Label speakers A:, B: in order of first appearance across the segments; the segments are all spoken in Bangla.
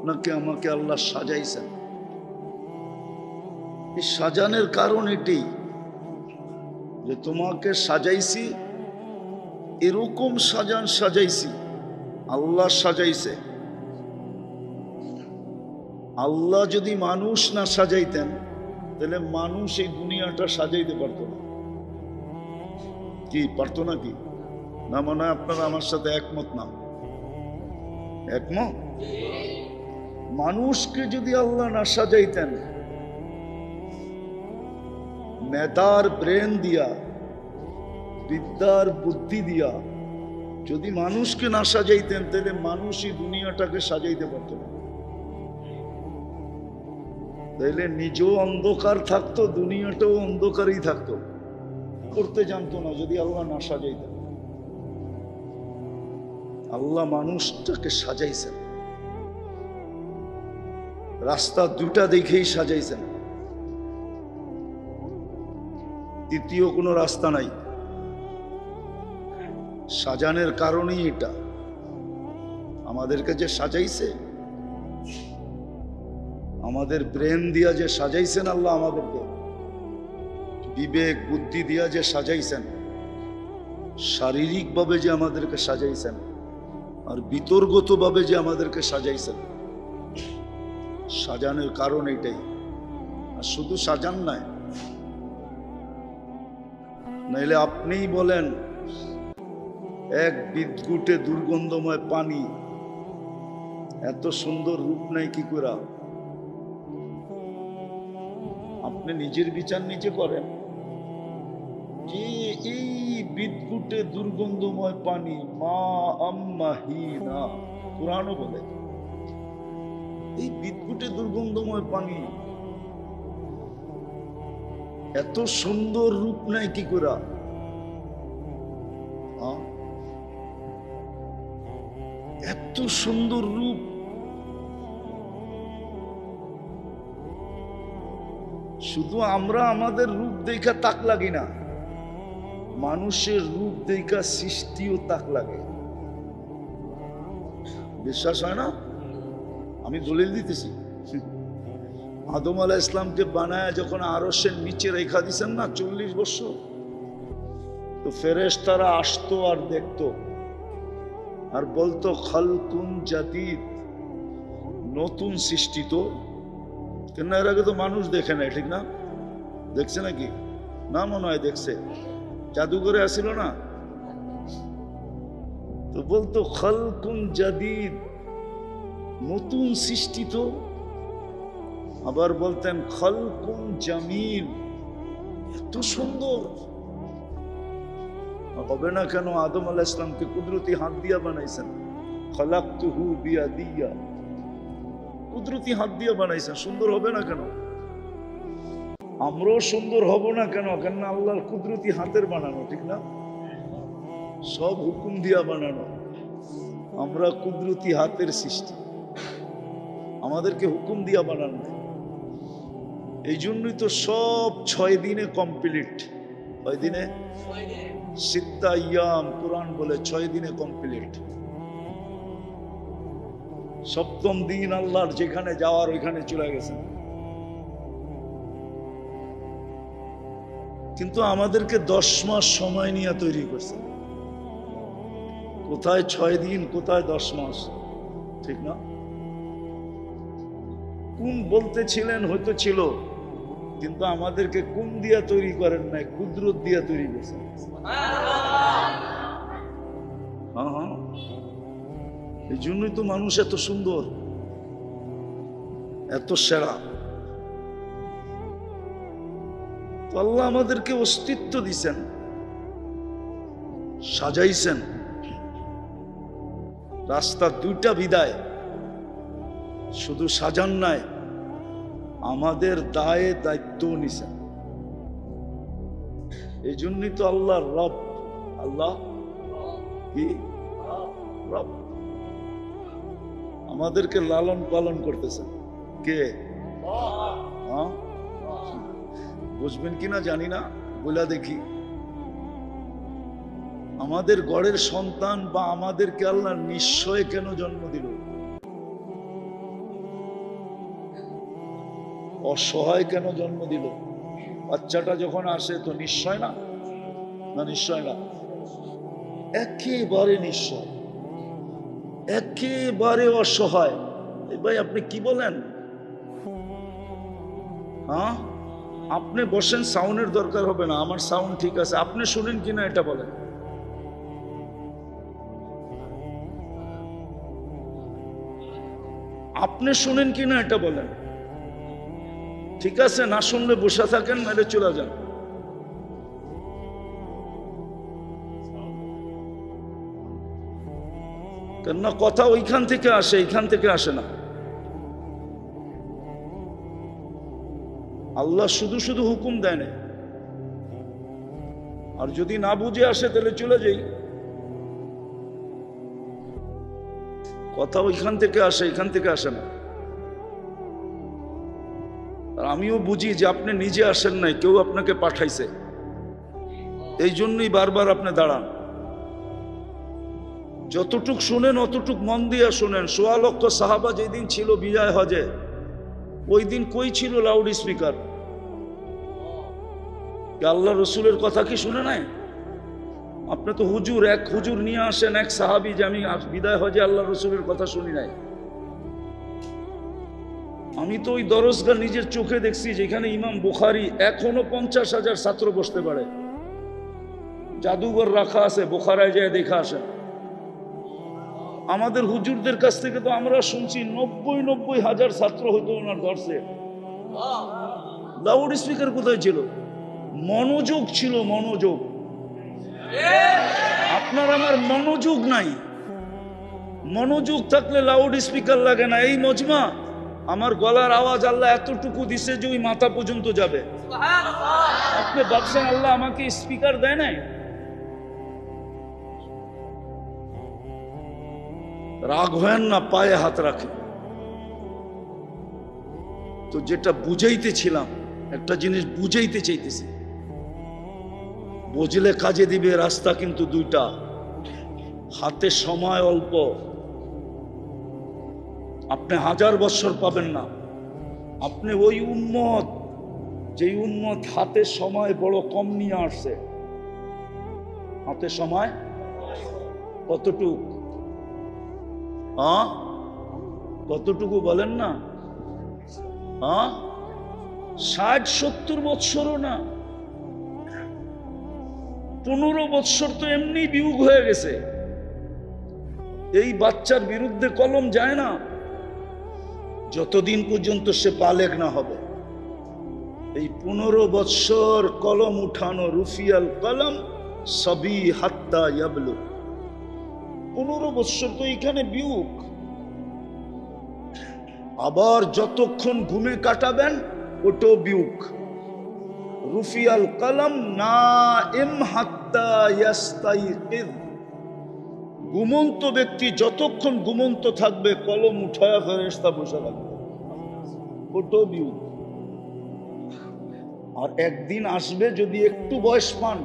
A: আপনাকে আমাকে আল্লাহ সাজাইছেন। এই সাজানোর কারণ এটাই যে তোমাকে সাজাইছি, এরকম সাজাইছি, আল্লাহ সাজাইছে। আল্লাহ যদি মানুষ না সাজাইতেন তাহলে মানুষ এই দুনিয়াটা সাজাইতে পারতো না। কি পারতো না? কি না মনে হয় আপনারা আমার সাথে একমত না? একমত? মানুষকে যদি আল্লাহ না সাজাইতেন, মেধার ব্রেন দিয়া, বিদ্যার বুদ্ধি দিয়া যদি মানুষকে না সাজাইতেন তাহলে মানুষই দুনিয়াটাকে সাজাইতে পারত না। তাইলে নিজেও অন্ধকার থাকতো, দুনিয়াটাও অন্ধকারই থাকতো, করতে জানতো না যদি আল্লাহ না সাজাইতেন। আল্লাহ মানুষটাকে সাজাইছেন, রাস্তা দুটা দেখেই সাজাইছেন, তৃতীয় কোনো রাস্তা নাই। সাজানোর কারণেই এটা। আমাদেরকে যে সাজাইছে, আমাদের ব্রেন দিয়া যে সাজাইছেন আল্লাহ, আমাদেরকে বিবেক বুদ্ধি দিয়া যে সাজাইছেন, শারীরিকভাবে যে আমাদেরকে সাজাইছেন, আর বিতর্গতভাবে যে আমাদেরকে সাজাইছেন, সাজানোর কারণ এটাই। আর শুধু সাজান নাই, নাইলে আপনিই বলেন এক বিদ্যুটে দুর্গন্ধময় পানি, এত সুন্দর রূপ নাই কি করে? আপনি নিজের বিচার নিজে করেন যে এই বিদ্যুটে দুর্গন্ধময় পানি মা আম্মাহিনা, কুরআনও বলে এই বিদ্যুটে দুর্গন্ধময় পানি এত সুন্দর রূপ নাই কি করে? এত সুন্দর রূপ শুধু আমরা আমাদের রূপ দেখা তাক লাগি না, মানুষের রূপ দেখা সৃষ্টিও তাক লাগে। বিশ্বাস হয় না? আমি দলিল দিতেছি। আদম আলাইহিস সালামকে বানায় যখন আরশের নিচে রেখা দিছেন না 40 বছর, তো ফেরেশতারা আসতো আর দেখতো আর বলতো খালকুন জাদিদ, নতুন সৃষ্টি। তো কেন এর আগে তো মানুষ দেখে নাই, ঠিক না? দেখছে নাকি? না মনে হয় দেখছে, জাদুঘরে আসিল না, তো বলতো খালকুন জাদিদ, নতুন সৃষ্টি। তো আবার বলতেন খালকুন জামিল, এত সুন্দর হবে না কেন? আদম আলাইহিস সালামকে কুদরতি হাত দিয়া বানাইছেন, খালাকতুহু বিয়াদিয়া, কুদরতি হাত দিয়া বানাইছেন, সুন্দর হবে না কেন? আমরাও সুন্দর হব না কেন? কেন আল্লাহর কুদরতি হাতের বানানো, ঠিক না? সব হুকুম দিয়া বানানো, আমরা কুদরতি হাতের সৃষ্টি, আমাদেরকে হুকুম দিয়া বানানো। এই জন্যই তো সব 6 দিনে কমপ্লিট। কয় দিনে? 6 আইয়াম, কুরআন বলে 6 দিনে কমপ্লিট। 7ম দিন আল্লাহর যেখানে যাওয়ার ওইখানে চলে গেছেন। কিন্তু আমাদেরকে 10 মাস সময় নিয়ে তৈরি করছে। কোথায় 6 দিন, কোথায় 10 মাস, ঠিক না? কোন বলতেছিলেন হয়তো ছিল, কিন্তু আমাদেরকে কোন দিয়া তৈরি করেন নাই, কুদরত দিয়া তৈরি করেছেন। হ্যাঁ, এই জন্যই তো মানুষ এত সুন্দর, এত সেরা। তো আল্লাহ আমাদেরকে অস্তিত্ব দিছেন, সাজাইছেন। রাস্তা দুইটা বিদায়, শুধু সাজান নাই, আমাদের দায়ে দায়িত্ব নিছেন। এই জন্যই তো আল্লাহ রব, আল্লাহ কি রব, আমাদেরকে লালন পালন করতেছেন। কে? বুঝবেন কিনা জানি না, বলে দেখি। আমাদের ঘরের সন্তান বা আমাদেরকে আল্লাহ নিশ্চয় কেন জন্ম দিল? অসহায় কেন জন্ম দিল? বাচ্চাটা যখন আসে তো নিশ্চয় না, না নিশ্চয় না, একেবারে নিশ্চয়, একেবারে অসহায়। ভাই আপনি কি বলেন? হ্যাঁ, আপনি বসেন, সাউন্ডের দরকার হবে না, আমার সাউন্ড ঠিক আছে, আপনি শুনেন কিনা এটা বলেন। আপনি শুনেন কিনা এটা বলেন। ঠিক আছে, না শুনলে বসে থাকেন, মেরে চলে যান। কেননা কথা ওইখান থেকে আসে, এইখান থেকে আসে না। আল্লাহ শুধু শুধু হুকুম দেয় না, আর যদি না বুঝে আসে তাহলে চলে যাই। কথা ওইখান থেকে আসে, এখান থেকে আসে না। আর আমিও বুঝি যে আপনি নিজে আসেন নাই, কেউ আপনাকে পাঠাইছে, এই জন্যই বারবার আপনি দাঁড়ান। যতটুক শুনেন অতটুক মন দিয়ে শুনেন। ১৬ লক্ষ সাহাবা যেদিন ছিল বিজয় হজে, ওই দিন কই ছিল লাউড স্পিকার? আল্লাহ রসুলের কথা কি শুনে নাই? আপনি তো হুজুর, এক হুজুর নিয়ে আসেন, এক সাহাবি, যে আমি বিদায় হজে আল্লাহ রসুলের কথা শুনি নাই। আমি তো ওই দরজগা নিজের চোখে দেখছি, যেখানে ইমাম বুখারী এখনো ৫০,০০০ ছাত্র বসতে পারে, জাদুঘর রাখা আছে, বোখারায় যায় দেখা আসেন। আমাদের হুজুরদের কাছ থেকে তো আমরা শুনছি ৯০,০০০ ছাত্র হইতো ওনার দর্শে। লাউড স্পিকার কোথায় ছিল? মনোযোগ ছিল, মনোযোগ। আপনার আমার মনোযোগ নাই। মনোযোগ থাকলে লাউড স্পিকার লাগে না। এই মজমা, আমার গলার আওয়াজ আল্লাহ এতটুকু দিছে যে ওই মাথা পর্যন্ত যাবে। আপনি ভাবছেন আল্লাহ আমাকে স্পিকার দেয় নাই? রাগ হয় না, পায়ে হাত রাখে। তো যেটা বুঝাইতেছিলাম, একটা জিনিস বুঝাইতে চাইতেছি, বুঝলে কাজে দিবে। রাস্তা কিন্তু দুইটা, হাতে সময় অল্প। আপনি ১০০০ বছর পাবেন না। আপনি ওই উম্মত, যেই উম্মত হাতে সময় বড় কম নিয়ে আসছে। হাতে সময় কতটুক? হ্যাঁ, কতটুকু বলেন না? হ্যাঁ, ৬০-৭০ বৎসরও না, ১৫ বৎসর তো এমনি বিয়োগ হয়ে গেছে। এই বাচ্চার বিরুদ্ধে কলম যায় না যতদিন পর্যন্ত সে বালেগ না হবে। এই ১৫ বৎসর কলম উঠানো, রুফিয়াল কলম সবই হাত্তা ইয়াবলু। ১৫ বৎসর তো এখানে বিয়োগ। আবার যতক্ষণ ঘুমে কাটাবেন ওটাও বিয়োগ। রুফিয়াল কলম নাইম হাত্তা ইয়াস্তাইকিজ। ঘুমন্ত ব্যক্তি যতক্ষণ ঘুমন্ত থাকবে কলম উঠায়া ফেরেশতা বসে রাখবে, ওটাও বিয়োগ। আর একদিন আসবে, যদি একটু বয়স পান,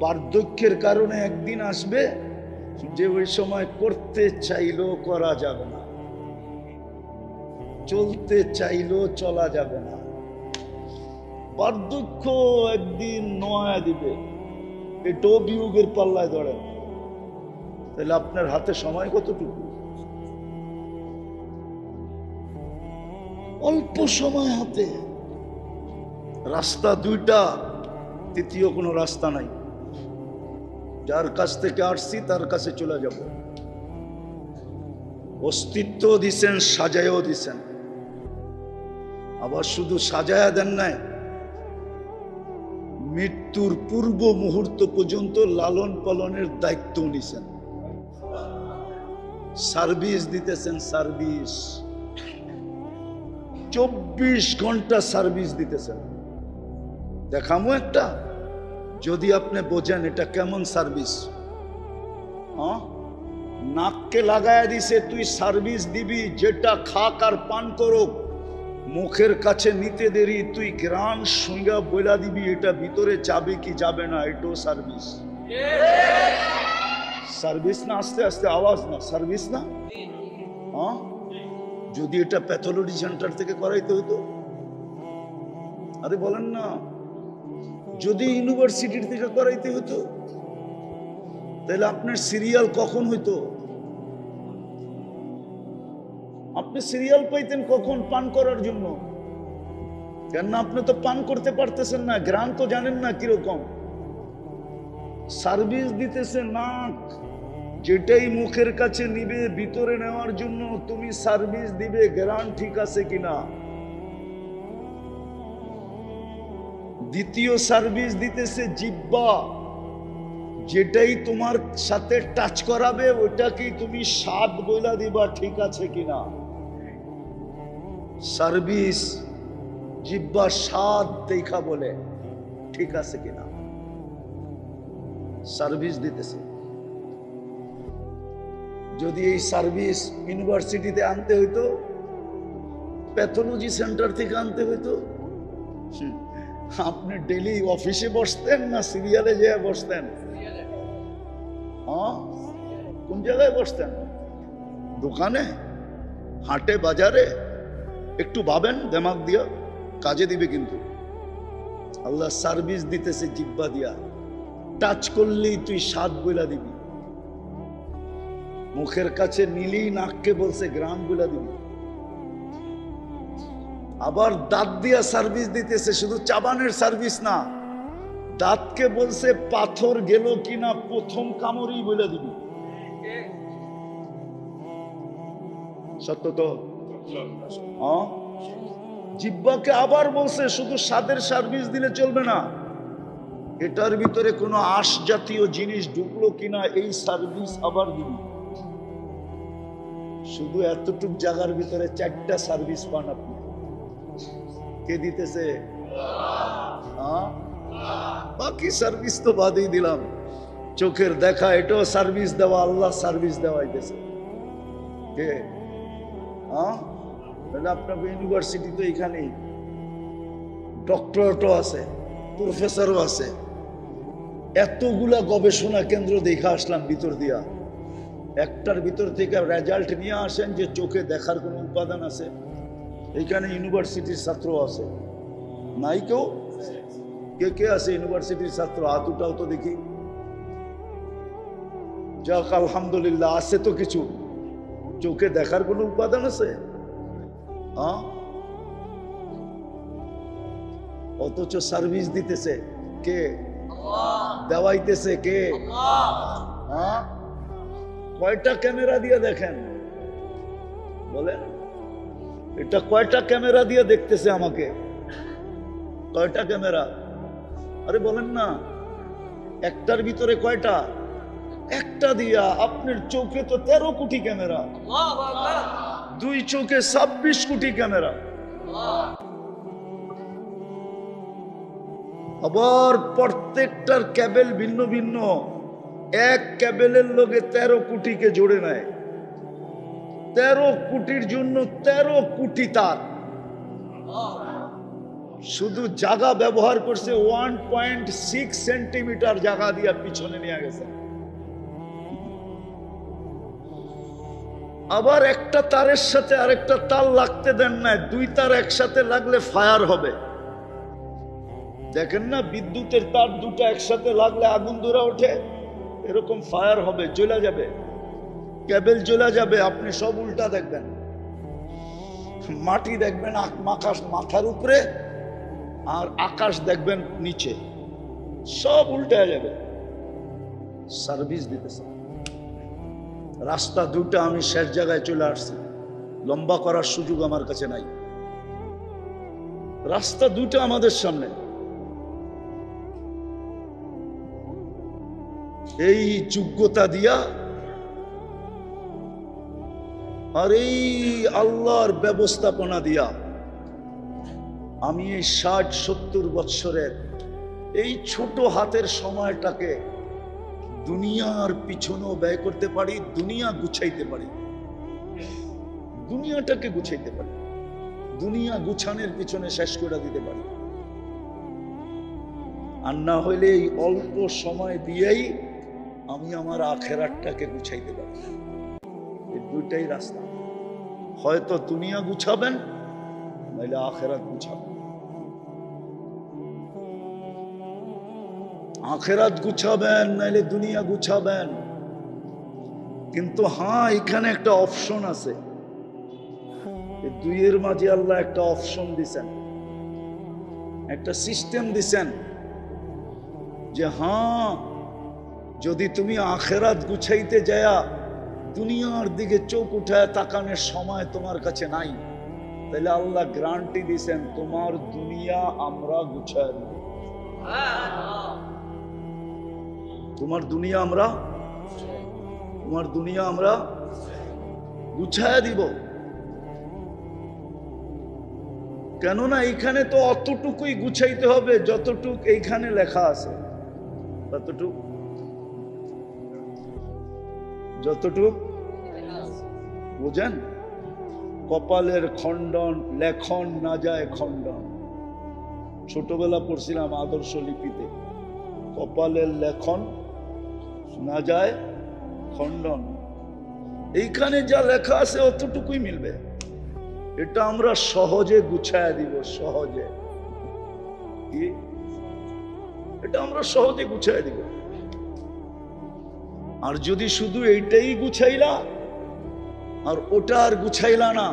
A: বার্ধক্যের কারণে একদিন আসবে যে ওই সময় করতে চাইলেও করা যাবে না, চলতে চাইলেও চলা যাবে না। বার্ধক্য একদিন নয়া দিবে, এটাও বিয়োগের পাল্লায় ধরে। তাহলে আপনার হাতে সময় কতটুকু? অল্প সময় হাতে। রাস্তা দুইটা, তৃতীয় কোনো রাস্তা নাই। যার কাছ থেকে আসছি তার কাছে চলে যাব। অস্তিত্ব দিছেন, সাজায়ও দিছেন। আবার শুধু সাজায়া দেন নাই, মৃত্যুর পূর্ব মুহূর্ত পর্যন্ত লালন পালনের দায়িত্ব নিছেন, সার্ভিস দিতেছেন। সার্ভিস ২৪ ঘন্টা সার্ভিস দিতেছেন। দেখামো একটা, যদি আপনি বোঝেন এটা কেমন সার্ভিস। নাককে লাগায়া দিছে, তুই সার্ভিস দিবি, যেটা খাক আর পান করুক, মুখের কাছে নিতে দেরি তুই গ্রান সঙ্গা বইলা দিবি এটা ভিতরে যাবে কি যাবে না, এটাও সার্ভিস। সার্ভিস না? আস্তে আস্তে আওয়াজ না, সার্ভিস না? যদি এটা প্যাথোলজি সেন্টার থেকে করাইতে হতো আরে বলেন না, যদি ইউনিভার্সিটির থেকে করাইতে হতো তাহলে আপনার সিরিয়াল কখন হইতো? আপনি সিরিয়াল পাইতেন কখন পান করার জন্য? কেন আপনি তো পান করতে পারতেছেন না, গ্রাম তো জানেন না কিরকম। সার্ভিস দিতেছে নাক, যেটাই মুখের কাছে নিবে ভিতরে নেওয়ার জন্য তুমি সার্ভিস দিবে গ্রাম ঠিক আছে কিনা। দ্বিতীয় সার্ভিস দিতেছে জিহ্বা, যেটাই তোমার সাথে টাচ করাবে ওটাকেই তুমি স্বাদ বইলা দিবা ঠিক আছে কিনা। সার্ভিস জিহ্বা স্বাদ দেখা বলে ঠিক আছে কিনা, সার্ভিস দিতেছে। যদি এই সার্ভিস ইউনিভার্সিটিতে আনতে হইতো, প্যাথোলজি সেন্টার থেকে আনতে হইতো, আপনি ডেলি অফিসে বসতেন না সিরিয়ালে যেয়ে বসতেন? কোন জায়গায় বসতেন? দোকানে, হাটে, বাজারে? একটু ভাবেন দিমাগ দিয়া, কাজে দিবে কিন্তু। আল্লাহ সার্ভিস দিতেছে জিহ্বা দিয়া, টাচ করলেই তুই স্বাদ বইলা দিবি। মুখের কাছে নিলেই নাককে বলছে গ্রাম বইলা দিবি। আবার দাঁত দিয়া সার্ভিস দিতেছে, শুধু চাবানের সার্ভিস না, দাঁতকে বলছে পাথর গেল কিনা প্রথম কামড়ই বইলা দিবি। সত্য তো? জিহ্বাকে আবার বলছে শুধু স্বাদের সার্ভিস দিলে চলবে না, এটার ভিতরে কোনো আঁশ জাতীয় জিনিস ঢুকলো কিনা এই সার্ভিস আবার দিবি। শুধু এতটুক জায়গার ভিতরে 4টা সার্ভিস পান আপনি। কে দিতেছে? বাকি সার্ভিস তো বাদই দিলাম, চোখের দেখা এটাও সার্ভিস দেওয়া, আল্লাহ সার্ভিস দেওয়াইতেছে। কে? আপনার ইউনিভার্সিটি তো এখানেই, ডক্টরেটও আছে, প্রফেসরও আছে, এতগুলা গবেষণা কেন্দ্র দেখে আসলাম ভিতর দিয়া। একটার ভিতর থেকে রেজাল্ট নিয়ে আসেন যে চোখে দেখার কোনো উপাদান আছে? এইখানে ইউনিভার্সিটির ছাত্র আছে নাই? কেউ? কে কে আছে ইউনিভার্সিটির ছাত্র? হাত উঠাও তো দেখি। যাক আলহামদুলিল্লাহ, আছে তো কিছু। চোখে দেখার কোনো উপাদান আছে? অথচ সার্ভিস দিতেছে কে? দেওয়াইতেছে কে? কয়টা ক্যামেরা দিয়ে দেখেন বলেন? এটা কয়টা ক্যামেরা দিয়ে দেখতেছে আমাকে? কয়টা ক্যামেরা? আরে বলেন না, একটার ভিতরে কয়টা? একটা দিয়া। আপনার চোখে তো 13 কোটি ক্যামেরা, 2 চোখে 26 কোটি ক্যামেরা। আবার প্রত্যেকটার ক্যাবেল ভিন্ন ভিন্ন, এক ক্যাবেলের লগে 13 কোটিকে জোড়ে নেয়। 13 কোটির জন্য 13 কোটি তার। শুধু জায়গা ব্যবহার করছে 1.6 সেন্টিমিটার জায়গা দিয়া পিছনে নিয়ে গেছে। আবার একটা তারের সাথে আরেকটা তার লাগতে দেন না, 2 তার একসাথে লাগলে ফায়ার হবে। দেখেন না, বিদ্যুতের তার 2টা একসাথে লাগলে আগুন ধরে ওঠে, এরকম ফায়ার হবে, জ্বলে যাবে, কেবল জ্বলে যাবে। আপনি সব উল্টা দেখবেন, মাটি দেখবেন আকাশ মাথার উপরে, আর আকাশ দেখবেন নিচে, সব উল্টে যাবে। সার্ভিস দিতেছে। রাস্তা 2টা, আমি শেষ জায়গায় চলে আসছি, লম্বা করার সুযোগ আমার কাছে নাই। রাস্তা 2টা আমাদের সামনে। এই যোগ্যতা দিয়া আর এই আল্লাহর ব্যবস্থাপনা দিয়া আমি এই 60-70 বৎসরের এই ছোট হাতের সময়টাকে দুনিয়ার পিছনেও ব্যয় করতে পারি, দুনিয়া গুছাইতে পারি, দুনিয়াটাকে গুছাইতে পারি, দুনিয়া গুছানোর পিছনে শেষ করে দিতে পারি। আর না হইলে এই অল্প সময় দিয়েই আমি আমার আখেরাতটাকে গুছাইতে পারি। এই 2টাই রাস্তা, হয়তো দুনিয়া গুছাবেন নাইলে আখেরাত গুছাবেন। আখেরাত গুছাবেন নাইলে দুনিয়া গুছাবেন। কিন্তু হ্যাঁ, এখানে একটা অপশন আছে, এই দুইয়ের মাঝে আল্লাহ একটা অপশন দিছেন, একটা সিস্টেম দিছেন যে হ্যাঁ, যদি তুমি আখেরাত গুছাইতে যায়া দুনিয়ার দিকে চোখ উঠায় তাকানোর সময় তোমার কাছে নাই, তাহলে আল্লাহ গ্যারান্টি দিছেন তোমার দুনিয়া আমরা গুছায় দেব। তোমার দুনিয়া আমরা গুছায় দিব। কেননা এইখানে তো অতটুকুই গুছাইতে হবে যতটুক এইখানে লেখা আছে, যতটুক বুঝেন। কপালের খণ্ডন লেখন না যায় খণ্ডন, ছোটবেলা পড়ছিলাম আদর্শ লিপিতে, কপালের লেখন না যায় খণ্ডন। এইখানে যা লেখা আছে অতটুকুই মিলবে, এটা আমরা সহজে গুছায় দিব, সহজে। কি এটা আমরা সহজে গুছায় দিব। আর যদি শুধু এইটাই গুছাইলা আর ওটা আর গুছাইলা না,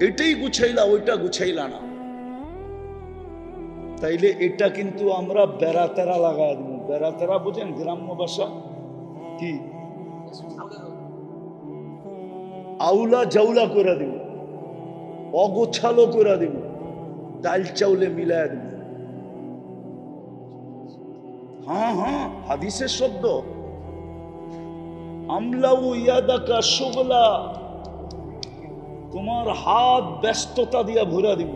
A: এটাই গুছাইলা ওইটা গুছাইলা না, তাইলে এটা কিন্তু আমরা বেড়াতেরা লাগাই দিব। বেড়াতেরা বুঝেন গ্রাম্য ভাষা কি? আউলা জাউলা করে দিব, অগোছালো করে দিব, ডাল চাউলে মিলায় দিব। হ্যাঁ হ্যাঁ, হাদিসের শব্দ, আমলাউ ইয়াদাকা শুগলা, তোমার হাত ব্যস্ততা দিয়া ভরা দিব।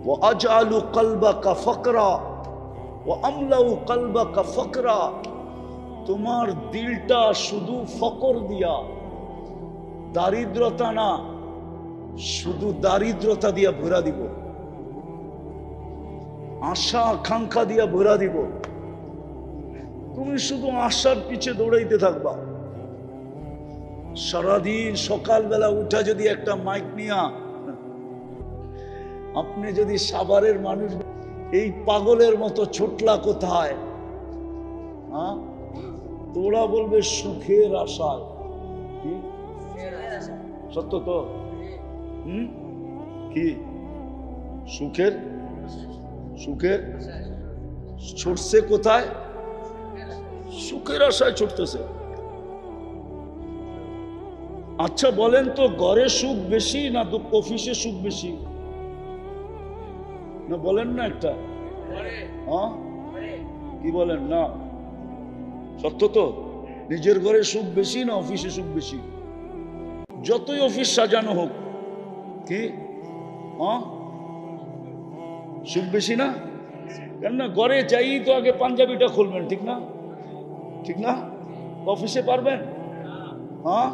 A: ওয়া আজআলু কলবাকা ফাকরা ওয়া আমলাউ কলবাকা ফাকরা, তোমার দিলটা শুধু ফকর দিয়া, দারিদ্রতা না, শুধু দারিদ্রতা দিয়া ভরা দিব, আশা আকাঙ্ক্ষা দিয়া ভরা দিব। তুমি শুধু আশার পিছে দৌড়াইতে থাকবা। সারাদিন সকালবেলা উঠা যদি একটা মাইক নিয়া আপনি যদি সাভারের মানুষ এই পাগলের মতো ছোটলা কোথায়, হ্যাঁ, তোরা বলবে সুখের আশায়। সত্য তো? কি সুখের ছুটছে কোথায়? সুখের আশায় ছুটতেছে। আচ্ছা বলেন তো, ঘরে সুখ বেশি না অফিসে সুখ বেশি? না বলেন না একটা, হ্যাঁ কি বলেন না? সত্য তো? নিজের ঘরে সুখ বেশি না অফিসে সুখ বেশি? যতই অফিস সাজানো হোক, কি হ্যাঁ সুখ বেশি না? কেননা ঘরে যাই তো আগে পাঞ্জাবিটা খুলবেন, ঠিক না? ঠিক না? অফিসে পারবেন? হ্যাঁ,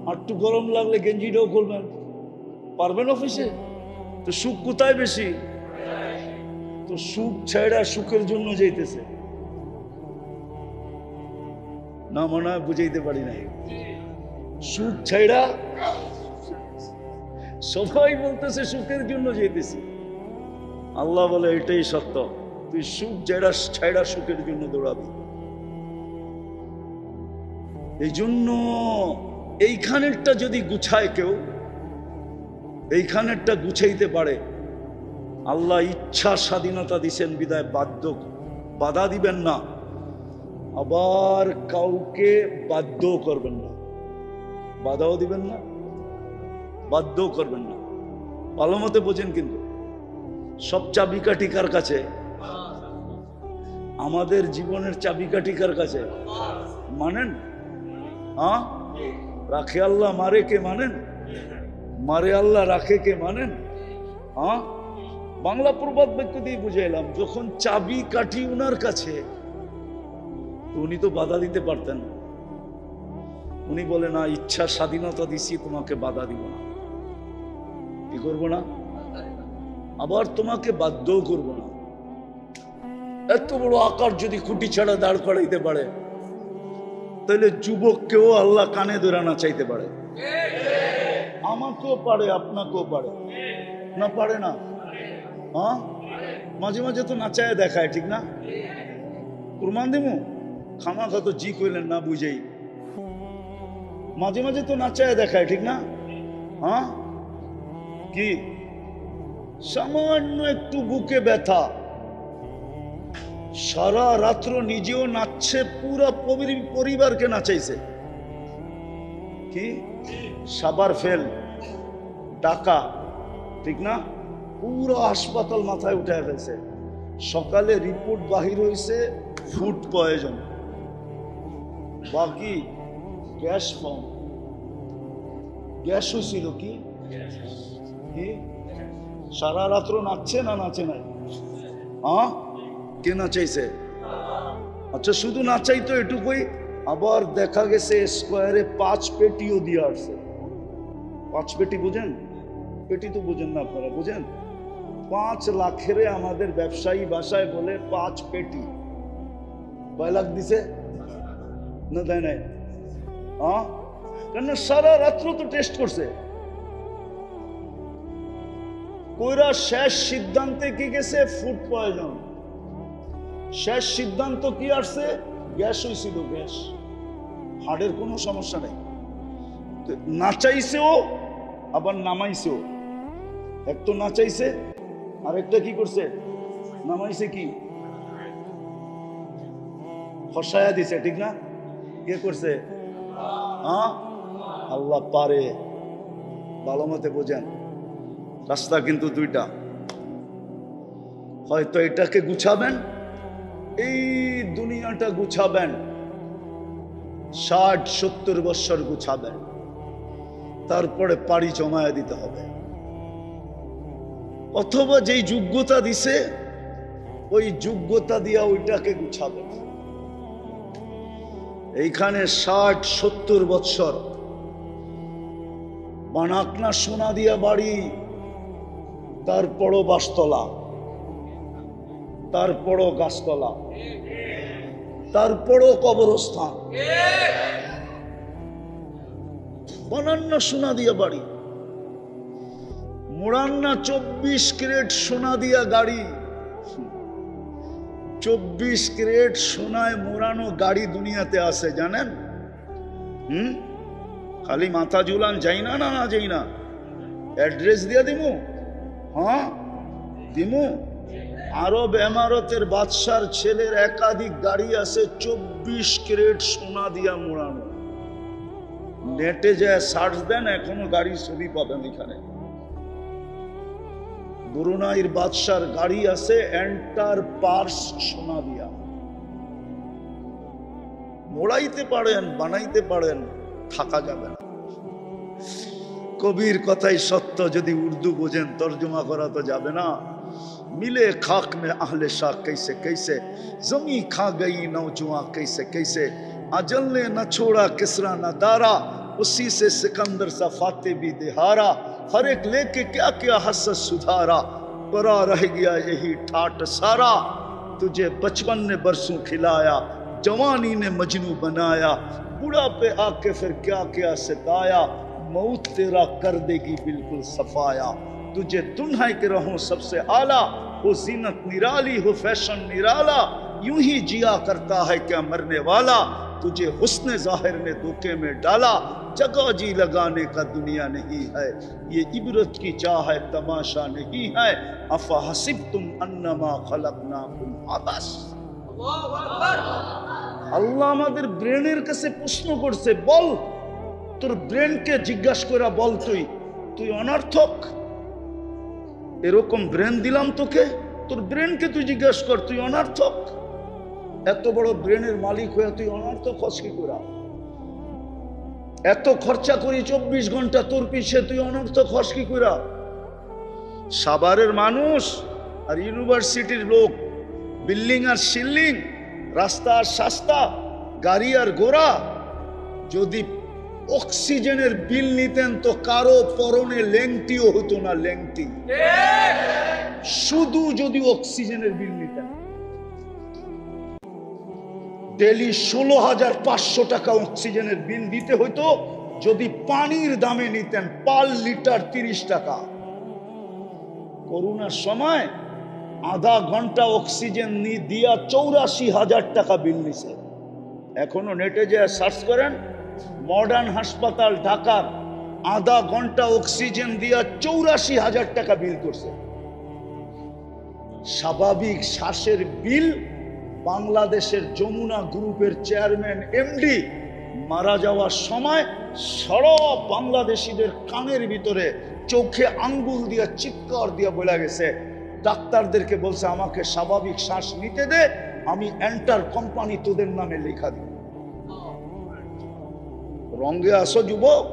A: আর একটু গরম লাগলে গেঞ্জিটাও খুলবেন, পারবেন অফিসে? তো সুখ কোথায় বেশি? তো সুখ ছেড়া সুখের জন্য যাইতেছে না, মনে হয় বুঝাইতে পারি নাই। সুখ ছেড়া সবাই বলতেছে সুখের জন্য যাইতেছে। আল্লাহ বলে এটাই সত্য, তুই সুখ ছেড়া সুখের জন্য দৌড়াবি। এই জন্য এইখানেরটা যদি গুছায় কেউ, এইখানেরটা গুছাইতে পারে, আল্লাহ ইচ্ছা স্বাধীনতা দিছেন বিদায় বাধা দিবেন না, আবার কাউকে বাধ্যও করবেন না, বাধাও দিবেন না, বাধ্যও করবেন না। ভালো মতে বোঝেন কিন্তু সব চাবিকাঠি কার কাছে? আমাদের জীবনের চাবিকাঠি কার কাছে? মানেন? হ্যাঁ, রাখে আল্লাহ, মারে কে মানেন? মারে আল্লাহ, রাখে কে মানেন? হ্যাঁ, বাংলা প্রবাদ বাক্য দিয়ে বুঝাইলাম, যখন চাবি কাঠি উনার কাছে, উনি তো বাধা দিতে পারতেন। উনি বলে না, ইচ্ছা স্বাধীনতা দিছি, তোমাকে বাধা দিব না। কি করবো না? আবার তোমাকে বাধ্যও করবো না। এত বড় আকার যদি খুঁটি ছাড়া দাঁড় করাইতে পারে, তাহলে যুবককেও আল্লাহ কানে ধরে না চাইতে পারে। আমাকেও পারে, আপনাকেও পারে না? পারে না? হ্যাঁ, মাঝে মাঝে তো নাচায় দেখায়, ঠিক না? প্রমাণ দেবো, খামাখা তো জি কইলেন না বুঝেই। মাঝে মাঝে তো নাচায় দেখায়, ঠিক না? হ্যাঁ, কি সামান্য একটু বুকে ব্যথা, সারা রাত্র নিজেও নাচছে, পুরা পরিবারকে নাচাইছে। কি সাবার ফেল টাকা, ঠিক না? পুরো হাসপাতাল মাথায় উঠে ফেলছে। সকালে রিপোর্ট বাহির হয়েছে ফুড পয়জন, বাকি গ্যাস ফর্ম। গ্যাস হয়েছিল কি? সারা রাত্র নাচছে না নাচে নাই? হ্যাঁ, কে নাচাইছে? আচ্ছা, শুধু নাচাই তো এটুকুই, আবার দেখা গেছে স্কোয়ারে 5 পেটিও দিয়ে আসছে। 5 পেটি বুঝেন? পেটি তো বুঝেন না আপনারা, বুঝেন? 5 লাখের আমাদের ব্যবসায়ী ভাষায় বলে 5 পেটি। 5 লাখ দিছে না, দেয় নাই? হ্যাঁ, কেন সারা রাত্র তো টেস্ট করছে। কইরা শেষ সিদ্ধান্তে কি গেছে? Food poison. শেষ সিদ্ধান্ত কি আসছে? গ্যাস হয়েছিল, গ্যাস। হার্টের কোনো সমস্যা নেই। নাচাইছেও আবার নামাইছেও। এক তো নাচাইছে, আর একটা কি করছে? নামাইছে। কি ফসায়া দিছে, ঠিক না? কে করছে? হ্যাঁ, আল্লাহ পারে। ভালো মতে বোঝেন, রাস্তা কিন্তু দুইটা। হয়তো এটাকে গুছাবেন, এই দুনিয়াটা গুছাবেন, 60-70 বছর গুছাবেন, তারপরে পাড়ি জমায়া দিতে হবে। অথবা যেই যোগ্যতা দিছে ওই যোগ্যতা দিয়া ওইটাকে গুছাবে। এইখানে 60-70 বছর বানাক না সোনা দিয়া বাড়ি, তারপরও বাসতলা, তারপরও গাছতলা, তারপরও কবরস্থান। বানান না সোনা দিয়া বাড়ি, মোড়ান না 24 ক্যারেট সোনা দিয়া গাড়ি। 24 ক্যারেট সোনায় মোড়ানো গাড়ি দুনিয়াতে আছে, জানেন? খালি মাথা ঝুলান, যাই না না যাই না, অ্যাড্রেস দিয়া দিমু। হ্যাঁ দিমু। আরব এমারতের বাদশার ছেলের একাধিক গাড়ি আছে 24 ক্যারেট সোনা দিয়া মোড়ানো। নেটে যায় সার্চ দেন, এখনো গাড়ির ছবি পাবেন এখানে। ব্রুনাইয়ের বাদশার গাড়ি আছে এন্টার পার্স সোনা দিয়া। মোড়াইতে পারেন, বানাইতে পারেন, থাকা যাবে না। কবির কথাই সত্য, যদি উর্দু বোঝেন তর্জমা করা তো যাবে না। मिले खाक में आहले शाह कैसे कैसे, जमी खा गई नौजुआ कैसे कैसे, अजल ने न छोड़ा किसरा न दारा, उसी से सिकंदर सा फाते भी दिहारा, हर एक लेके क्या क्या हसस सुधारा, परा रह गया यही ठाट सारा, तुझे बचपन ने बरसों खिलाया, जवानी ने मजनू बनाया, बुढ़ापे आके फिर क्या क्या सिताया, मौत तेरा कर देगी बिल्कुल सफाया, तुझे दुन्हाई के रहूं सबसे आला, हो जीनत निराली हो फैशन निराला, यूं ही जिया करता है क्या मरने वाला, तुझे हुस्न जाहिर ने धोखे में डाला, जगह जी लगाने का दुनिया नहीं है, ये इबरत की चाह है तमाशा नहीं है, अफा हसिबतुम अन्नमा खलकनाकुम अबस। আল্লাহ আমাদের ব্রেনের কাছে প্রশ্ন করছে, বল তোর ব্রেনকে জিজ্ঞাসা করে বল, তুই অনর্থক? এরকম ব্রেন দিলাম তোকে, তোর ব্রেনকে তুই জিজ্ঞাসা কর, তুই অনর্থক? এত বড় ব্রেনের মালিক হয়ে তুই অনর্থক হস কি করে? এত খরচা করি 24 ঘন্টা তোর পিছে, তুই অনর্থক হস কি করে? সাভারের মানুষ আর ইউনিভার্সিটির লোক, বিল্ডিং আর শিল্ডিং, রাস্তা আর সাস্তা, গাড়ি আর ঘোড়া, যদি অক্সিজেনের বিল নিতেন তো কারো পরনে লেংটিও হতো না, লেংটি। শুধু যদি অক্সিজেনের বিল নিতেন, ডেলি 16,500 টাকা অক্সিজেনের বিল দিতে হইতো। যদি পানির দামে নিতেন, পার লিটার 30 টাকা। করোনার সময় আধা ঘন্টা অক্সিজেন দিয়া 84,000 টাকা বিল নিছে। এখনো নেটে যে সার্চ করেন, মডার্ন হাসপাতাল ঢাকার আধা ঘন্টা অক্সিজেন দিয়া 84,000 টাকা বিল করছে। স্বাভাবিক শ্বাসের বিল বাংলাদেশের যমুনা গ্রুপের চেয়ারম্যান এমডি মারা যাওয়ার সময় সারা বাংলাদেশিদের কানের ভিতরে চোখে আঙ্গুল দিয়া চিৎকার দিয়া বলে গেছে, ডাক্তারদেরকে বলছে আমাকে স্বাভাবিক শ্বাস নিতে দে, আমি এন্টার কোম্পানি তোদের নামে লেখা দিব। রঙে আসো যুবক,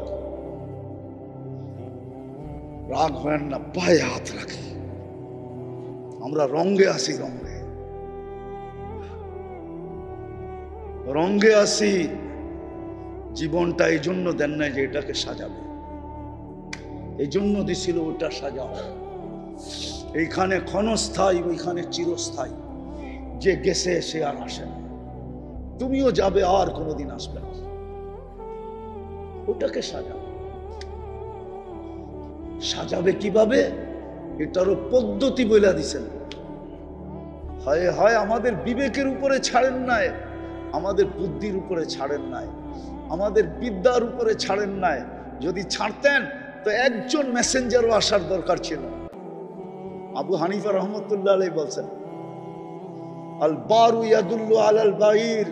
A: রাগ হয় না, পায়ে হাত রাখি, আমরা রঙে আসি, রঙে আসি। জীবনটা এই জন্য দেন নাই যে এটাকে সাজাবে, এই জন্য দিছিল ওটা সাজাও। এইখানে ক্ষণস্থায়ী, ওইখানে চিরস্থায়ী। যে গেছে সে আর আসে না, তুমিও যাবে আর কোনোদিন আসবে না। ওটাকে সাজাবে। সাজাবে কিভাবে? এটারও পদ্ধতি বলে দিছেন। হয় হয় আমাদের বিবেকের উপরে ছাড়েন নাই, আমাদের বুদ্ধির উপরে ছাড়েন নাই, আমাদের বিদ্যার উপরে ছাড়েন নাই। যদি ছাড়তেন তো একজন মেসেঞ্জারও আসার দরকার ছিল। আবু হানিফা রহমতুল্লাহ আলাইহি বলছেন, আল বারু ইয়াদুল্লু আলাল বাঈর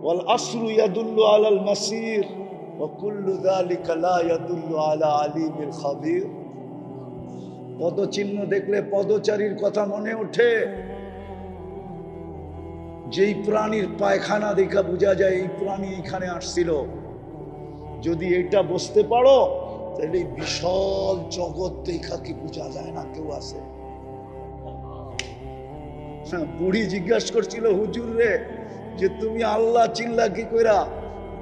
A: ওয়াল আসরু ইয়াদুল্লু আলাল মাসির ওয়া কুল্লু যালিকা লা ইয়াদুল্লু আলা আলিমিল খাবীর। পদচিহ্ন দেখলে পদচারীর কথা মনে ওঠে। যেই প্রাণীর পায়খানা দেখা বোঝা যায় এই প্রাণী এখানে আসছিল। যদি এটা বুঝতে পারো তাহলে বিশাল জগৎ দেখা কি বোঝা যায় না কেউ আছে। বুড়ি জিজ্ঞাসা করছিল হুজুর রে যে তুমি আল্লাহ চিল্লা কি কইরা?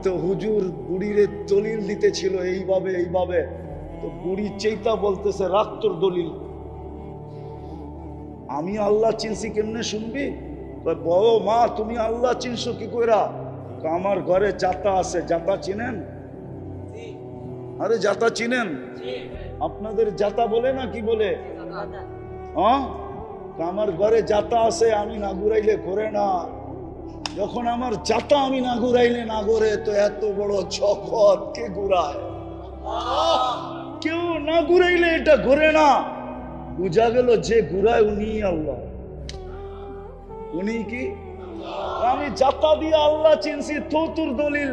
A: তো হুজুর বুড়িরে দলিল দিতেছিল এইভাবে এইভাবে। তো বুড়ি চেতা বলতেছে রাখ তোর দলিল, আমি আল্লাহ চিনছি কেমনে শুনবি? বড় মা তুমি আল্লাহ চিনছো কি কইরা? আমার ঘরে জাতা আছে, জাতা চিনেন? আরে জাতা চিনেন? আপনাদের জাতা বলে না কি বলে? হ্যাঁ, আমার ঘরে জাতা আছে, আমি না ঘুরাইলে ঘোরে না। যখন আমার জাতা আমি না ঘুরাইলে না ঘোরে, তো এত বড় জগৎ কে ঘুরায়? কেউ না ঘুরাইলে এটা ঘোরে না। বুঝা গেল যে ঘুরায় উনি আল্লাহ। উনি কি? আমি জাতা দিয়ে আল্লাহ চিনছি, তো তোর দলিল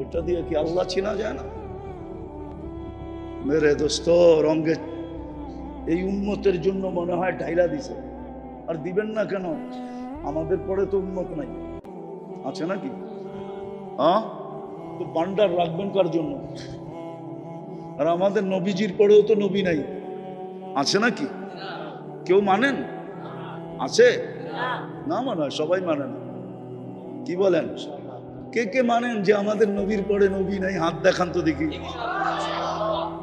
A: এটা দিয়ে কি আল্লাহ চিনা যায় না? মেরে দোস্ত, রঙে এই উম্মতের জন্য মনে হয় ঢাইলা দিছে। আর দিবেন না কেন? আমাদের পরে তো উম্মত নাই, আছে নাকি? হ্যাঁ, তো ভান্ডার রাখবেন কার জন্য? আর আমাদের নবীজির পরেও তো নবী নাই, আছে নাকি? কেউ মানেন? আছে না? মনে হয় সবাই মানেন। কি বলেন? কে কে মানেন যে আমাদের নবীর পরে নবী নাই? হাত দেখান তো দেখি।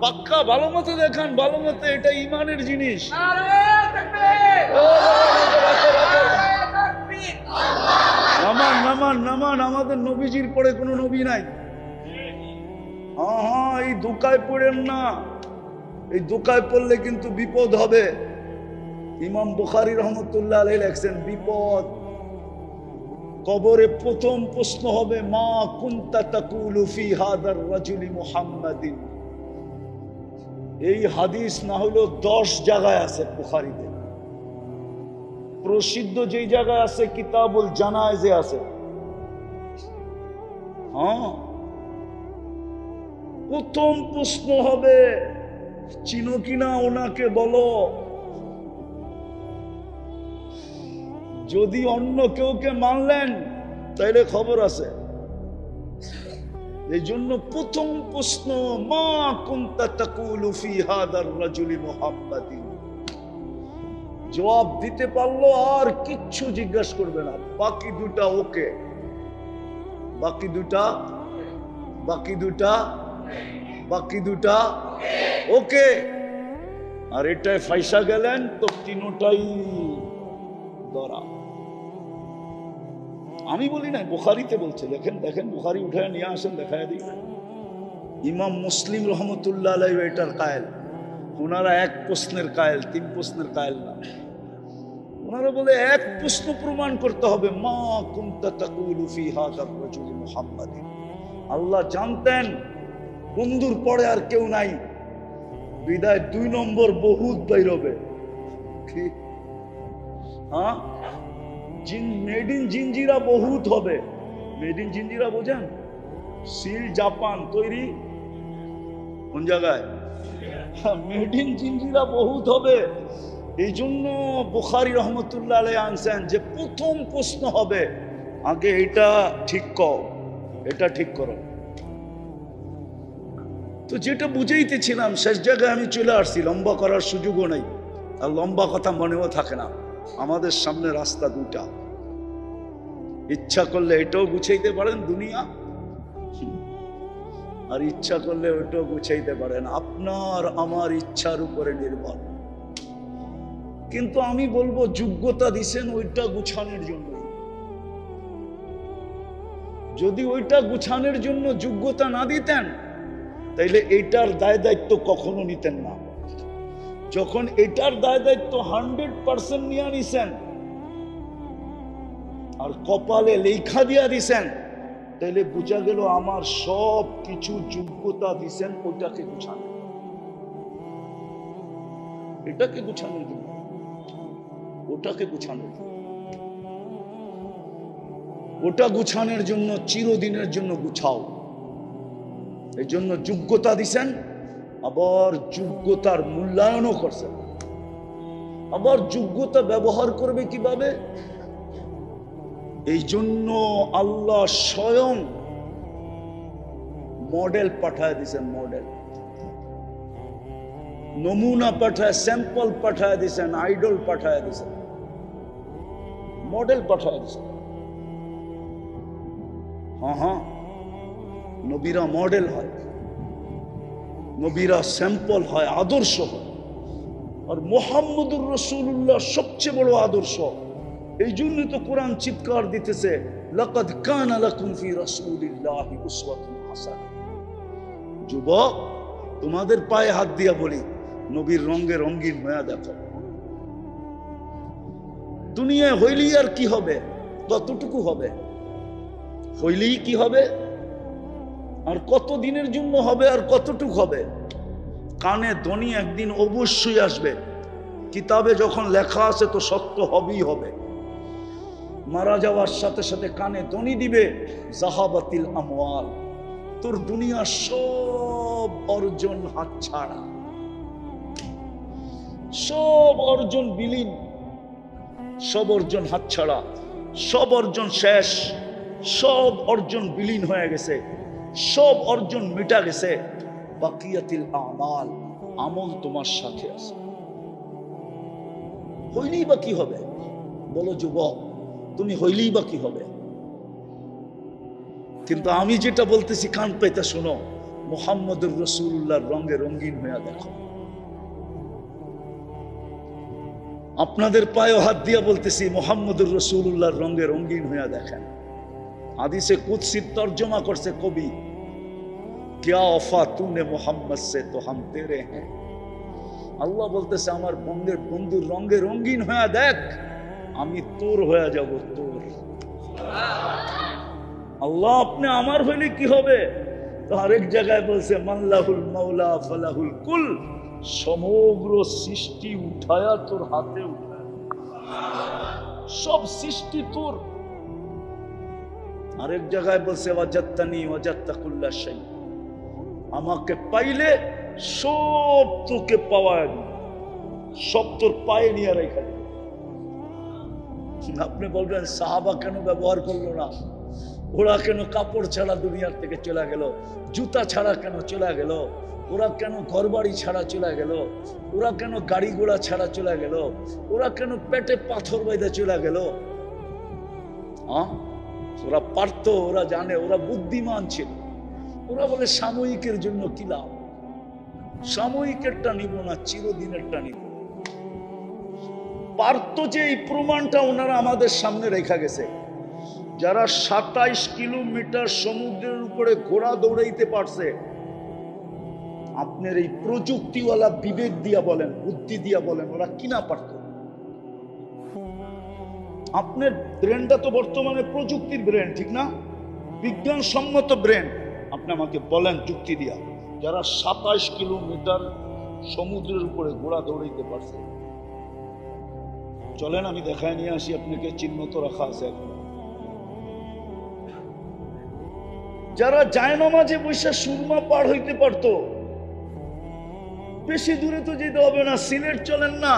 A: পাক্কা ভালো মতো দেখান, ভালো মতো। এটা ইমানের জিনিস। নামান নামান নামান, আমাদের নবীজির পরে কোনো নবী নাই। হ্যাঁ, এই দোকায় পড়েন না, এই দোকায় পড়লে কিন্তু বিপদ হবে। ইমাম বুখারী রহমতুল্লাহ আলাইহি লেখছেন বিপদ। কবরে প্রথম প্রশ্ন হবে মা কুনতা তাকুলু ফি হাদার রাজুলি মুহাম্মাদিন। এই হাদিস না হলো 10 জায়গায় আছে বুখারীতে। প্রসিদ্ধ যেই জায়গায় আছে কিতাবুল জানায়েজে আছে। হ্যাঁ, প্রথম প্রশ্ন হবে চিনো কিনা ওনাকে বলো। যদি অন্য কেউকে মানলেন তাইলে খবর আছে। এই জন্য প্রথম প্রশ্ন মা কুনতা তাকুলু ফি হাদার রাজুলি মুহাম্মাদিন। জবাব দিতে পারলো আর কিচ্ছু জিজ্ঞাসা করবে না। বাকি দুটা ওকে, বাকি দুটা ওকে। আর এটাই ফাইসা গেলেন তো তিনটাই ধরা। আমি বলি না, বুখারীতে বলছে। দেখেন দেখেন, বুখারী উঠায় নিয়ে আসেন, দেখায় দিই। ইমাম মুসলিম রহমতুল্লাহ আলাইহি এটার কায়েল। ওনারা এক প্রশ্নের কায়েল, 3 প্রশ্নের কায়েল না। ওনারা বলে এক প্রশ্ন প্রমাণ করতে হবে, মা কুনতা তাকুলু ফি হাযার রাজুলি মুহাম্মাদিন। আল্লাহ জানতেন বন্ধুর পরে আর কেউ নাই, বিদায় 2 নম্বর বহুত বাইরবে। কি? হ্যাঁ, মেড ইন জিঞ্জিরা বহুত হবে। মেড ইন জিঞ্জিরা বোঝেন? সিল জাপান তৈরি কোন জায়গায়? মেড ইন জিঞ্জিরা বহুত হবে। এই জন্য বুখারী রহমতুল্লাহ আলাইহি আনছেন যে প্রথম প্রশ্ন হবে, আগে এটা ঠিক কর, এটা ঠিক করো। তো যেটা বুঝাইতেছিলাম শেষ জায়গায় আমি চলে আসছি, লম্বা করার সুযোগও নাই, আর লম্বা কথা মনেও থাকে না। আমাদের সামনে রাস্তা 2টা, ইচ্ছা করলে এটাও গুছাইতে পারেন দুনিয়া, আর ইচ্ছা করলে ওটাও গুছাইতে পারেন। আপনার আমার ইচ্ছার উপরে নির্ভর। কিন্তু আমি বলবো যোগ্যতা দিছেন ওইটা গুছানোর জন্য। যদি ওইটা গুছানোর জন্য যোগ্যতা না দিতেন তাইলে এটার দায় দায়িত্ব কখনো নিতেন না। যখন এটার দায় দায়িত্ব 100% নিয়ে নিছেন আর কপালে লেখা দিয়া দিছেন, তাইলে বোঝা গেল আমার সব কিছু যোগ্যতা দিছেন ওটাকে গুছানো, এটাকে গুছানোর জন্য, ওটাকে গুছানোর জন্য। ওটা গুছানোর জন্য চিরদিনের জন্য গুছাও। এই জন্য যোগ্যতা দিছেন, আবার যোগ্যতার মূল্যায়নও করছেন। আবার যোগ্যতা ব্যবহার করবে কিভাবে, এই জন্য আল্লাহ স্বয়ং মডেল পাঠায় দিছেন। মডেল, নমুনা পাঠায়, স্যাম্পল পাঠায় দিছেন, আইডল পাঠায় দিছেন, মডেল পাঠায় দিছেন। হ্যাঁ, নবীরা মডেল হয়, নবীরা স্যাম্পল হয়, আদর্শ হয়। আর মুহাম্মদুর রাসূলুল্লাহ সবচেয়ে বড় আদর্শ। এই জন্য তো কোরআন চিৎকার দিতেছে, লাকাদ কানা লাকুম ফি রাসূলিল্লাহি উসওয়াতুন হাসানাহ। যুবক, তোমাদের পায়ে হাত দিয়া বলি, নবীর রঙে রঙিন হয়ে দেখো। দুনিয়ায় হইলি আর কি হবে, কতটুকু হবে, হইলেই কি হবে, আর কত দিনের জন্য হবে, আর কতটুকু হবে। কানে ধ্বনি একদিন অবশ্যই আসবে, কিতাবে যখন লেখা আছে তো সত্য হবেই হবে। মারা যাওয়ার সাথে সাথে কানে ধ্বনি দিবে, জাহাবাতিল আমওয়াল, তোর দুনিয়ার সব অর্জন হাতছাড়া, সব অর্জন বিলীন, সব অর্জন হাতছাড়া, সব অর্জন শেষ, সব অর্জন বিলীন হয়ে গেছে, সব অর্জন মিটা গেছে। বাকিয়াতিল আমাল, আমল তোমার সাথে আছে। হইলেই বা কি হবে বলো যুবক, তুমি হইলেই বা কি হবে। কিন্তু আমি যেটা বলতেছি কান পেতে শোনো, মুহাম্মদুর রাসূলুল্লাহর রঙে রঙিন হয়ে দেখো। আপনাদের পায়ে হাত দিয়া বলতেছি, মুহাম্মদুর রাসূলুল্লাহর রঙে রঙিন হয়ে দেখেন। হাদিসে কুদসির তর্জমা করছে কবি, क्या वफा तूने मोहम्मद से तो हम तेरे हैं। আল্লাহ বলতেছে, আমার বন্ধুর রঙে রঙিন হয়ে দেখ, আমি তোর হয়ে যাব, তোর। আল্লাহ আপনি আমার হইলে কি হবে। তো আরেক জায়গায় বলছে, মাল্লাহুল মাওলা ফালাহুল কুল, সমগ্র সৃষ্টি উঠায়া তোর হাতে উঠায়, সব সৃষ্টি তোর। আরেক জায়গায় বলছে, ওয়াজাত্তানি ওয়াজাত্তা কুল্লা শাই, আমাকে পাইলে সব তোকে পাওয়া, সব তোর পায়ে নিয়ে রেখে। আপনি বলবেন সাহাবা কেন ব্যবহার করলো না, ওরা কেন কাপড় ছাড়া দুনিয়ার থেকে চলে গেল, জুতা ছাড়া কেন চলে গেল, ওরা কেন ঘরবাড়ি ছাড়া চলে গেল, ওরা কেন গাড়ি ঘোড়া ছাড়া চলে গেল, ওরা কেন পেটে পাথর বেঁধে চলে গেল। ওরা পারত, ওরা জানে, ওরা বুদ্ধিমান ছিল। ওরা বলে সাময়িকের জন্য কি লাভ, সাময়িকেরটা নিব না, চিরদিনেরটা নিব। পারত যে এই প্রমাণটা ওনারা আমাদের সামনে রেখা গেছে। যারা 27 কিলোমিটার সমুদ্রের উপরে ঘোড়া দৌড়াইতে পারছে, আপনার এই প্রযুক্তিওয়ালা বিবেক দিয়া বলেন, বুদ্ধি দিয়া বলেন, ওরা কিনা পারত? আপনার ব্রেনটা তো বর্তমানে প্রযুক্তির ব্রেন, ঠিক না? বিজ্ঞানসম্মত ব্রেন। আপনি আমাকে বলেন যুক্তি দিয়া, যারা 27 কিলোমিটার সমুদ্রের উপরে ঘোড়া দৌড়াইতে পারছে, চলেন আমি দেখায় নিয়ে আসি আপনাকে, চিহ্ন তো রাখা আছে এখন। যারা জায়নামাজে বৈশা সুরমা পার হইতে পারত, বেশি দূরে তো যেতে হবে না, সিলেট চলেন না,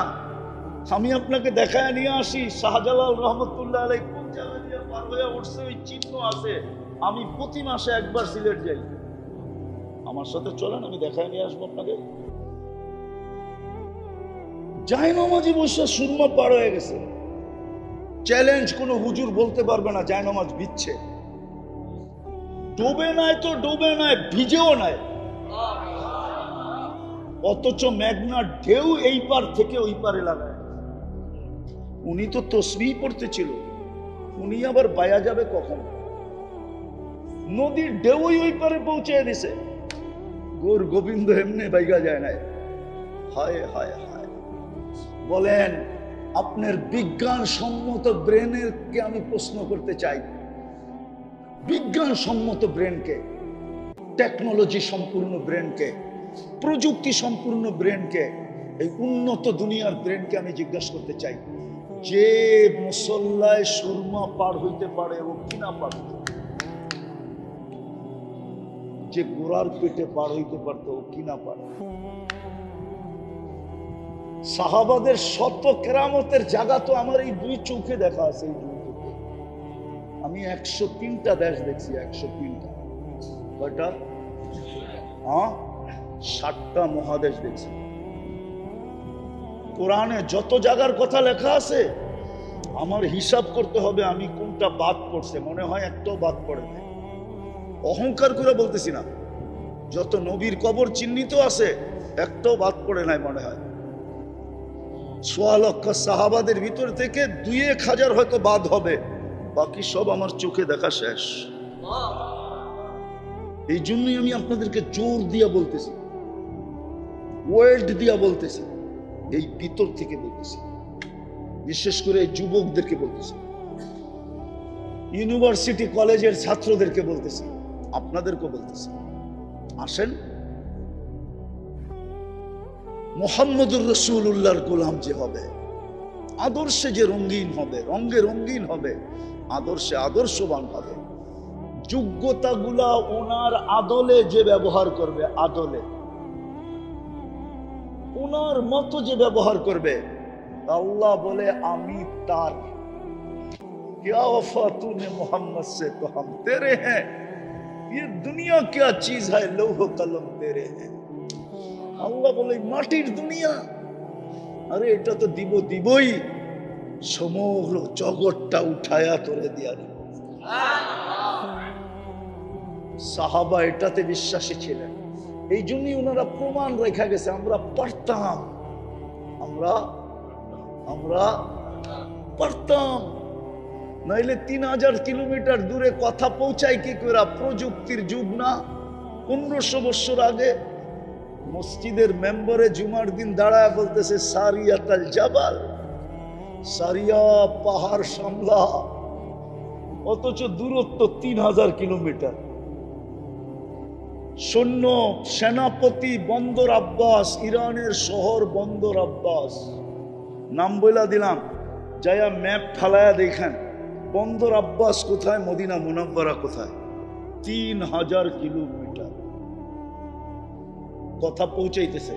A: আমি আপনাকে দেখায় নিয়ে আসি শাহজালাল রহমতুল্লাহ আলাইহি কোন জায়গা দিয়ে পার হয়ে উঠছে, ওই চিহ্ন আছে। আমি প্রতি মাসে একবার সিলেট যাই, আমার সাথে চলেন, আমি দেখায় নিয়ে আসবো আপনাকে। জায়নামাজে বৈশা সুরমা পার হয়ে গেছে, চ্যালেঞ্জ, কোনো হুজুর বলতে পারবে না জায়নামাজ ভিজছে। ডোবে নাই তো ডোবে নাই, ভিজেও নাই, অথচ মেঘনার ঢেউ এই পার থেকে ওই পারে লাগায়। উনি তো তসবিহ পড়তেছিল, উনি আবার বায়া যাবে কখন? নদীর ঢেউই ওই পারে পৌঁছে দিছে, গোর গোবিন্দ এমনি বাইগা যায় নাই। হায় হায় হায়। বলেন, আপনার বিজ্ঞানসম্মত ব্রেনের কে আমি প্রশ্ন করতে চাই, বিজ্ঞানসম্মত ব্রেনকে, টেকনোলজি সম্পূর্ণ ব্রেনকে, প্রযুক্তি সম্পূর্ণ ব্রেনকে, এই উন্নত দুনিয়ার ব্রেনকে আমি জিজ্ঞাসা করতে চাই, যে মুসল্লায় সুরমা পার হইতে পারে ও কিনা পার, যে গোড়ার পেটে পার হইতে পারতো ও কিনা পারে? সাহাবাদের শত কেরামতের জায়গা তো আমার এই দুই চোখে দেখা আছে। এই দুই চোখে আমি 103টা দেশ দেখছি, 103টা। কয়টা? 60টা মহাদেশ দেখছি। কোরআনে যত জায়গার কথা লেখা আছে, আমার হিসাব করতে হবে আমি কোনটা বাদ পড়ছে। মনে হয় একটাও বাদ পড়ে নাই। অহংকার করে বলতেছি না, যত নবীর কবর চিহ্নিত আছে একটাও বাদ পড়ে নাই মনে হয়। 1.25 লক্ষ সাহাবাদের ভিতর থেকে 2-1 হাজার হয়তো বাদ হবে, বাকি সব আমার চোখে দেখা শেষ। এই জন্যই আমি আপনাদেরকে জোর দিয়া বলতেছি, ওয়ার্ল্ড দিয়া বলতেছি, এই ভিতর থেকে বলতেছি, বিশেষ করে এই যুবকদেরকে বলতেছি, ইউনিভার্সিটি কলেজের ছাত্রদেরকে বলতেছি, আপনাদেরকে বলতেছি, আসেন মুহাম্মদুর রাসূলুল্লাহর গোলাম যে হবে, আদর্শে যে রঙিন হবে, রঙে রঙিন হবে, আদর্শে আদর্শবান হবে, যোগ্যতাগুলা ওনার আদলে যে ব্যবহার করবে, আদলে ওনার মতো যে ব্যবহার করবে, আল্লাহ বলে আমি তার। क्या वफा तूने मोहम्मद से तो हम तेरे हैं, ये दुनिया क्या चीज है, लौह कलम तेरे हैं। আল্লাহ বলে মাটির দুনিয়া, আরে এটা তো দিবই, সমগ্র জগৎটা উঠায়া তোরে দিয়া। সাহাবা এটাতে বিশ্বাসী ছিলেন, এই জন্যই ওনারা প্রমাণ রেখা গেছে, আমরা পারতাম, আমরা পারতাম। নাইলে 3000 কিলোমিটার দূরে কথা পৌঁছায় কি করে? প্রযুক্তির যুগ না? 1500 বছর আগে মসজিদের মেম্বারে জুমার দিন দাঁড়ায় বলতেছে সারিয়াতাল জাবাল, সারিয়া পাহাড় সামলা, অথচ দূরত্ব 3000 কিলোমিটার। সৈন্য সেনাপতি বন্দর আব্বাস, ইরানের শহর বন্দর আব্বাস, নাম বইলা দিলাম, যায়া ম্যাপ ফালায়া দেখেন বন্দর আব্বাস কোথায়, মদিনা মুনাব্বারা কোথায়। 3000 কিলোমিটার কথা পৌঁছাইতেছে।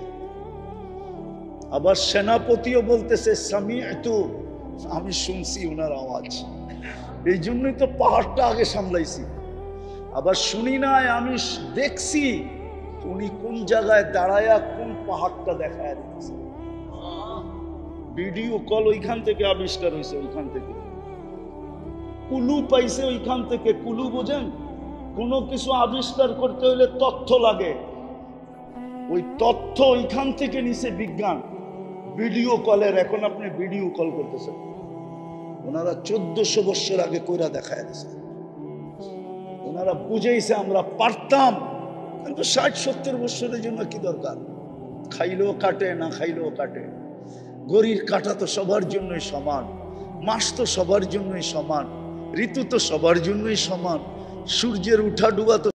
A: আবার সেনাপতিও বলতেছে সামিআতু, আমি শুনছি ওনার আওয়াজ, এই জন্যই তো পাহাড়টা আগে সামলাইছি। আবার শুনি নাই, আমি দেখছি উনি কোন জায়গায় দাঁড়ায়া কোন পাহাড়টা দেখায় দিতেছে। ভিডিও কল ওইখান থেকে আবিষ্কার হয়েছে, ওইখান থেকে কুলু পাইছে, ওইখান থেকে। কুলু বোঝেন? কোনো কিছু আবিষ্কার করতে হলে তথ্য লাগে, ওই তথ্য ওইখান থেকে নিছে বিজ্ঞান। ভিডিও কলের, এখন আপনি ভিডিও কল করতেছেন, ওনারা 1400 বছর আগে কইরা দেখায় দিছে। ওনারা বুঝেইছে আমরা পারতাম, কিন্তু 60-70 বছরের জন্য কি দরকার? খাইলেও কাটে, না খাইলেও কাটে। ঘড়ির কাঁটা তো সবার জন্যই সমান, মাস তো সবার জন্যই সমান, ঋতু তো সবার জন্যই সমান, সূর্যের উঠা ডুবা তো